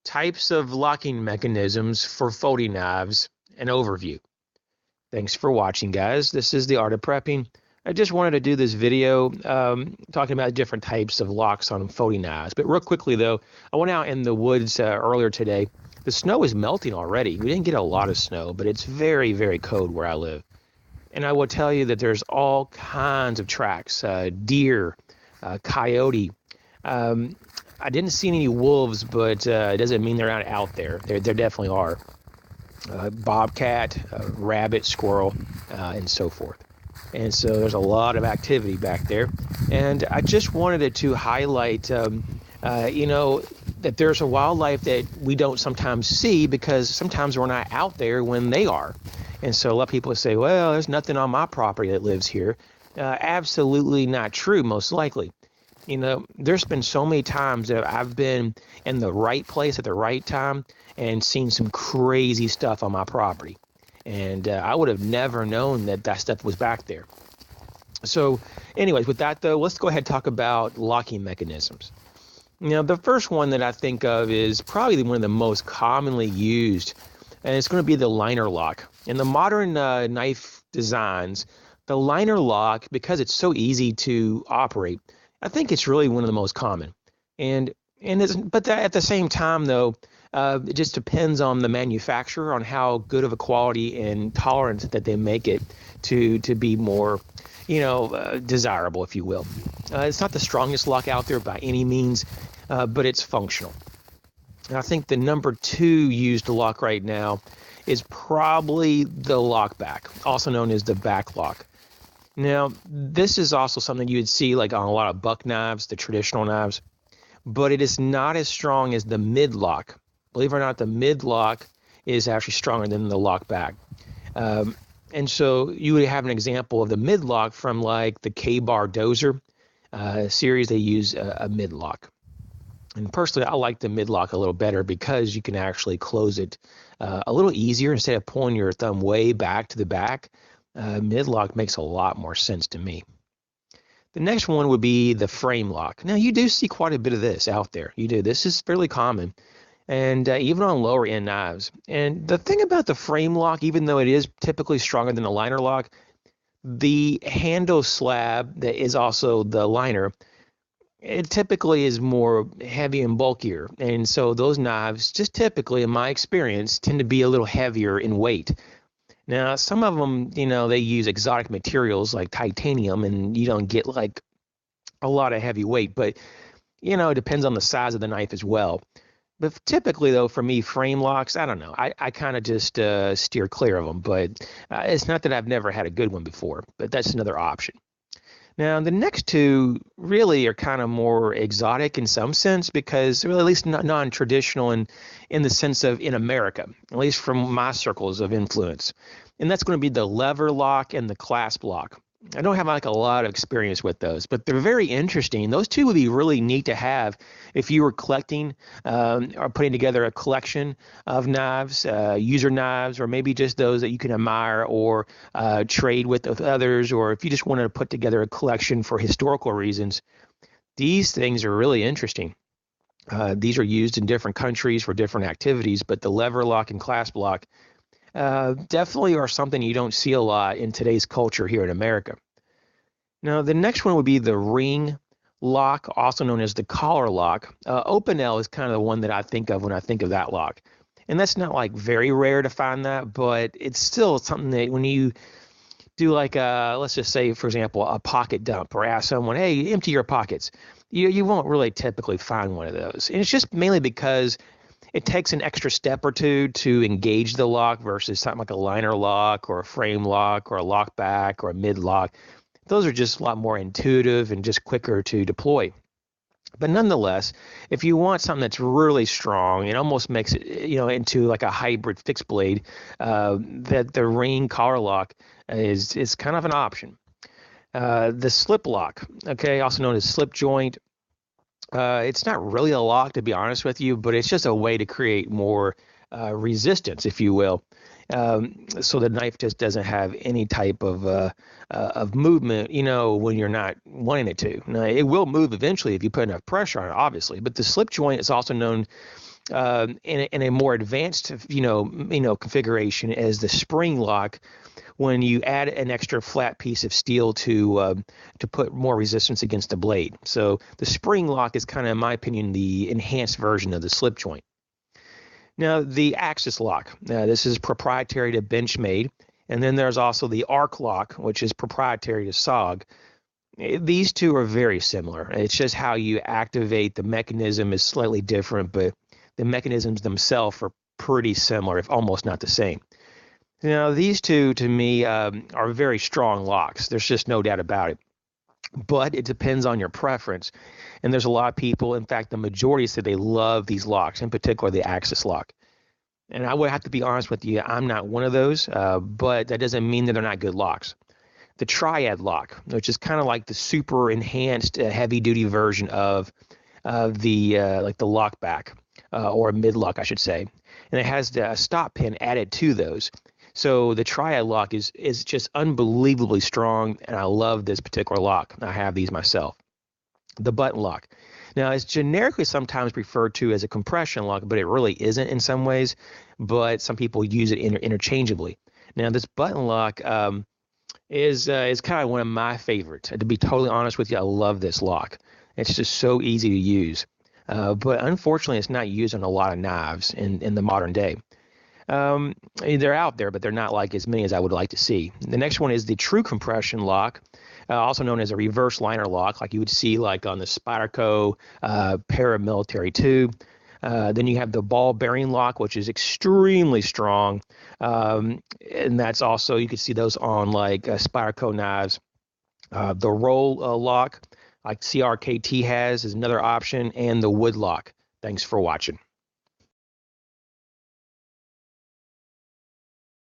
Types of locking mechanisms for folding knives, an overview. Thanks for watching, guys. This is the Art of Prepping. I just wanted to do this video talking about different types of locks on folding knives. But real quickly, though, I went out in the woods earlier today. The snow is melting already. We didn't get a lot of snow, but it's very, very cold where I live. And I will tell you that there's all kinds of tracks, deer, coyote. Um, I didn't see any wolves, but it doesn't mean they're not out there. There definitely are. Bobcat, rabbit, squirrel, and so forth. And so there's a lot of activity back there. And I just wanted to highlight, that there's a wildlife that we don't sometimes see because sometimes we're not out there when they are. And so a lot of people say, well, there's nothing on my property that lives here. Absolutely not true, most likely. There's been so many times that I've been in the right place at the right time and seen some crazy stuff on my property. And I would have never known that that stuff was back there. So anyways, with that, though, let's go ahead and talk about locking mechanisms. The first one that I think of is probably one of the most commonly used, and it's going to be the liner lock. In the modern knife designs, the liner lock, because it's so easy to operate, I think it's really one of the most common. But at the same time, though, it just depends on the manufacturer on how good of a quality and tolerance that they make it to be more, desirable, if you will. It's not the strongest lock out there by any means, but it's functional. And I think the number 2 used lock right now is probably the lock back, also known as the back lock. Now, this is also something you would see like on a lot of buck knives, the traditional knives, but it is not as strong as the mid lock. Believe it or not, the mid lock is actually stronger than the lock back. And so you would have an example of the mid lock from like the K-Bar Dozer series. They use a mid lock. And personally, I like the mid lock a little better because you can actually close it a little easier instead of pulling your thumb way back to the back. Mid lock makes a lot more sense to me. The next one would be the frame lock. Now, you do see quite a bit of this out there. You do. This is fairly common, and even on lower end knives. And the thing about the frame lock, even though it is typically stronger than the liner lock, the handle slab that is also the liner, it typically is more heavy and bulkier. And so those knives, just typically, in my experience, tend to be a little heavier in weight. Now, some of them, they use exotic materials like titanium, and you don't get like a lot of heavy weight, but, it depends on the size of the knife as well. But typically, though, for me, frame locks, I don't know. I kind of just steer clear of them, but it's not that I've never had a good one before, but that's another option. Now, the next 2 really are kind of more exotic in some sense because they're at least non-traditional in the sense of in America, at least from my circles of influence. And that's going to be the lever lock and the clasp lock. I don't have like a lot of experience with those, but they're very interesting. Those 2 would be really neat to have if you were collecting or putting together a collection of knives, user knives, or maybe just those that you can admire or trade with others, or if you just wanted to put together a collection for historical reasons. These things are really interesting. These are used in different countries for different activities, but the lever lock and clasp lock definitely are something you don't see a lot in today's culture here in America. Now, the next one would be the ring lock, also known as the collar lock. Opinel is kind of the one that I think of when I think of that lock. And that's not like very rare to find that, but it's still something that when you do like let's just say, for example, a pocket dump or ask someone, hey, empty your pockets, you won't really typically find one of those. And it's just mainly because it takes an extra step or 2 to engage the lock versus something like a liner lock or a frame lock or a lock back or a mid lock. Those are just a lot more intuitive and just quicker to deploy. But nonetheless, if you want something that's really strong, it almost makes it, into like a hybrid fixed blade, that the ring collar lock is kind of an option. The slip lock, okay, also known as slip joint. It's not really a lock, to be honest with you, but it's just a way to create more resistance, if you will. So the knife just doesn't have any type of movement, when you're not wanting it to. Now, it will move eventually if you put enough pressure on it, obviously, but the slip joint is also known in a more advanced, configuration is the spring lock, when you add an extra flat piece of steel to put more resistance against the blade. So the spring lock is kind of, in my opinion, the enhanced version of the slip joint. Now, the axis lock. This is proprietary to Benchmade. And then there's also the arc lock, which is proprietary to SOG. These two are very similar. It's just how you activate the mechanism is slightly different, but the mechanisms themselves are pretty similar, if almost not the same. Now, these two, to me, are very strong locks. There's just no doubt about it. But it depends on your preference. And there's a lot of people, in fact, the majority say they love these locks, in particular the axis lock. And I would have to be honest with you, I'm not one of those, but that doesn't mean that they're not good locks. The triad lock, which is kind of like the super enhanced heavy duty version of the like the lock back or mid lock, I should say. And it has the stop pin added to those. So the triad lock is just unbelievably strong, and I love this particular lock. I have these myself. The button lock. Now, it's generically sometimes referred to as a compression lock, but it really isn't in some ways, but some people use it interchangeably. Now, this button lock is kind of one of my favorites. To be totally honest with you, I love this lock. It's just so easy to use. But unfortunately, it's not used on a lot of knives in the modern day. They're out there, but they're not like as many as I would like to see. The next one is the true compression lock, also known as a reverse liner lock, like you would see like on the Spyderco paramilitary tube. Then you have the ball bearing lock, which is extremely strong. And that's also, you can see those on like Spyderco knives. The roll lock, like CRKT has, is another option, and the wood lock. Thanks for watching.